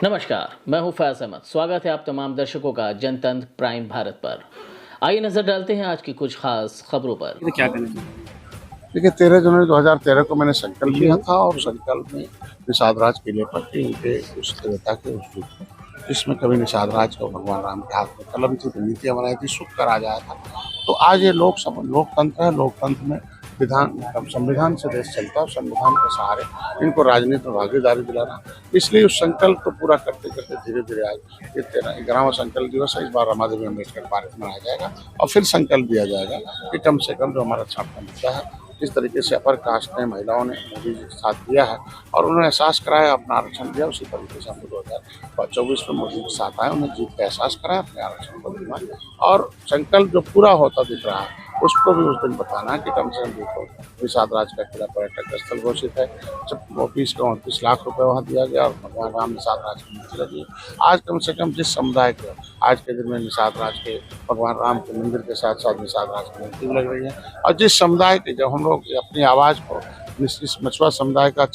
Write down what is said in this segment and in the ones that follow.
नमस्कार, मैं हूं फैज अहमद। स्वागत है आप तमाम दर्शकों का जनतंत्र प्राइम भारत पर। आइए नजर डालते हैं आज की कुछ खास खबरों पर। तो क्या करना चाहिए? देखिए 13 जनवरी 2013 को मैंने संकल्प लिया था और संकल्प में निषाद राज किले पर कि उनके उस देवता के उस रूप में जिसमें कभी निषाद राज को भगवान राम के हाथ में कलम थी, नीतियां बनाई थी, सुख करा जाया था। तो आज ये लोकतंत्र है। लोकतंत्र में संविधान से देश चलता है। संविधान के सहारे इनको राजनीति में भागीदारी दिलाना, इसलिए उस संकल्प को पूरा करते करते धीरे धीरे आज ये 11वां संकल्प दिवस है। इस बार रमादेवी अम्बेडकर पार्क मनाया जाएगा और फिर संकल्प दिया जाएगा कि कम से कम जो हमारा छात्र मुद्दा है, जिस तरीके से अपर कास्ट ने, महिलाओं ने मोदी जी के साथ दिया है और उन्होंने एहसास कराया, अपना आरक्षण दिया, उसी तरीके से हम 2024 में मोदी के साथ आए, उन्हें जीत का एहसास कराया, अपने आरक्षण को दिलवाएं और संकल्प जो पूरा होता दिख रहा है उसको भी उस दिन बताना है कि कम से कम देखो निषाद राज का किला पर्यटक स्थल घोषित है। जब 29 लाख रुपए वहाँ दिया गया और भगवान राम निषाद राज की मूर्ति लगी। आज कम से कम जिस समुदाय के आज के दिन में निषाद राज के भगवान राम के मंदिर के साथ साथ निषाद राज की मूर्ति भी लग रही है और जिस समुदाय के जब हम लोग अपनी आवाज़ को इस मछुआ समुदाय का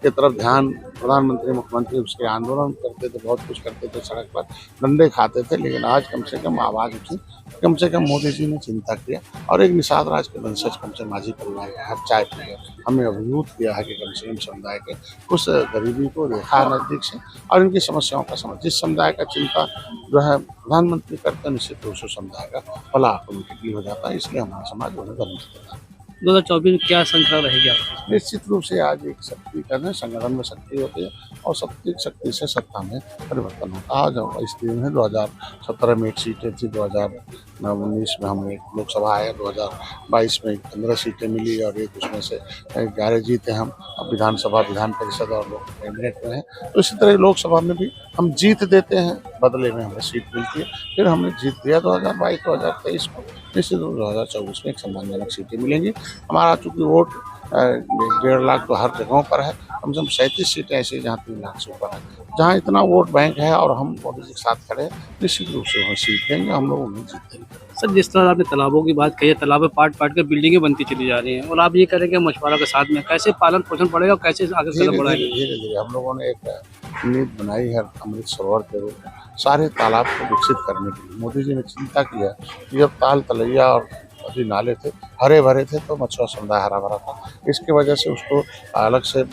के तरफ ध्यान, प्रधानमंत्री मुख्यमंत्री उसके आंदोलन करते थे, बहुत कुछ करते थे, सड़क पर डंडे खाते थे, लेकिन आज कम से कम आवाज़ उठी, कम से कम मोदी जी ने चिंता किया और एक निषाद राज के वंशज कम से माझी परिवार के हर चाय पिए हमें अभिभूत किया है कि कम से कम समुदाय के उस गरीबी को देखा नज़दीक से और इनकी समस्याओं का समझ। जिस समुदाय का चिंता जो है प्रधानमंत्री करते हैं, निश्चित रूप से समुदाय का भला ऑटोमेटिकली हो जाता है। इसलिए हमारा समाज उन्हें धन्यवाद देता है। 2024 में क्या संकल्प रहेगी आपका? निश्चित रूप से आज एक शक्ति का है, संगठन में शक्ति होती है और शक्ति से सत्ता में परिवर्तन होता है। आज इस दिन में 2017 में 1 सीटें थी, 2019 में हम एक लोकसभा आए, 2022 में 15 सीटें मिली और एक उसमें से 11 जीते हम। अब विधानसभा, विधान परिषद और लोग कैबिनेट में हैं। तो इसी तरह लोकसभा में भी हम जीत देते हैं, बदले में हमें सीट मिलती है। फिर हमने जीत दिया 2022-2023 को, निश्चित रूप 2024 में एक सम्मानजनक सीटें मिलेंगी। हमारा चूंकि वोट 1.5 लाख तो हर जगहों पर है, कम से कम 37 सीटें ऐसी जहाँ 3 लाख से ऊपर है, जहाँ इतना वोट बैंक है और हम मोदी जी के साथ खड़े, निश्चित रूप से वहाँ सीट देंगे, हम लोग उन्हें जीत देंगे। सर, जिस तरह आपने तालाबों की बात कही है, तालाबें पाट कर बिल्डिंगें बनती चली जा रही हैं और आप ये कह रहे हैं कि मछुआरों के साथ में कैसे पालन पोषण पड़ेगा और कैसे आगे कदम बढ़ाएंगे? धीरे धीरे हम लोगों ने एक नींव बनाई है अमृत सरोवर के रूप में सारे तालाब को विकसित करने के लिए। मोदी जी ने चिंता किया कि जब ताल तलैया और नदी नाले थे, हरे भरे थे, तो मछुआ समुदाय हरा भरा था। इसकी वजह से उसको अलग से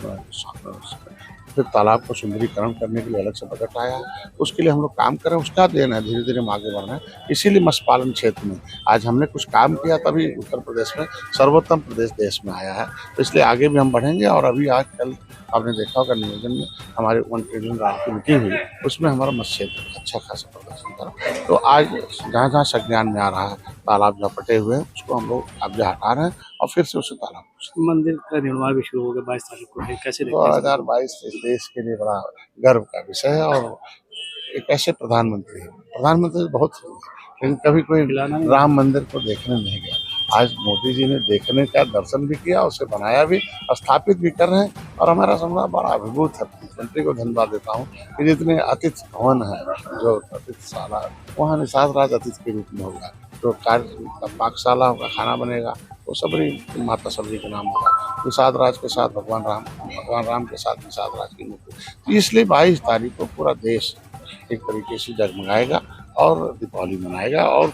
फिर तालाब को सुंदरीकरण करने के लिए अलग से बजट आया है। उसके लिए हम लोग काम कर रहे हैं, उसका देन है, धीरे धीरे हम आगे बढ़ रहे हैं। इसीलिए मत्स्य पालन क्षेत्र में आज हमने कुछ काम किया, तभी उत्तर प्रदेश में सर्वोत्तम प्रदेश देश में आया है। तो इसलिए आगे भी हम बढ़ेंगे और अभी आज कल आपने देखा होगा नियोजन में हमारे 1 ट्रिलियन की मीटिंग हुई, उसमें हमारा मत्स्य क्षेत्र अच्छा खासा प्रदर्शन करा। तो आज जहाँ जहाँ संज्ञान में आ रहा है, तालाब जहाँ पटे हुए हैं उसको हम लोग कब्जे हटा रहे हैं और फिर से उसे तालाब मंदिर का निर्माण भी शुरू हो गया 22 तारीख को है, कैसे देखते हैं? 2022 देश के लिए बड़ा गर्व का विषय है और एक ऐसे प्रधानमंत्री बहुत हुए, लेकिन कभी कोई राम मंदिर को देखने नहीं गया। आज मोदी जी ने देखने का दर्शन भी किया, उसे बनाया भी, स्थापित भी कर रहे हैं और हमारा समुदाय बड़ा अभिभूत है। मुख्यमंत्री को धन्यवाद देता हूँ कि जितने अतिथि भवन है, जो अतिथिशाला, वहाँ निषाद राज अतिथि के रूप में होगा, जो पाकशाला होगा, खाना बनेगा, वो सबरी माता सबरी के नाम होगा। निषाद राज के साथ भगवान राम के साथ निषाद राज की मूर्ति। इसलिए 22 तारीख को पूरा देश एक तरीके से जगमगाएगा और दीपावली मनाएगा और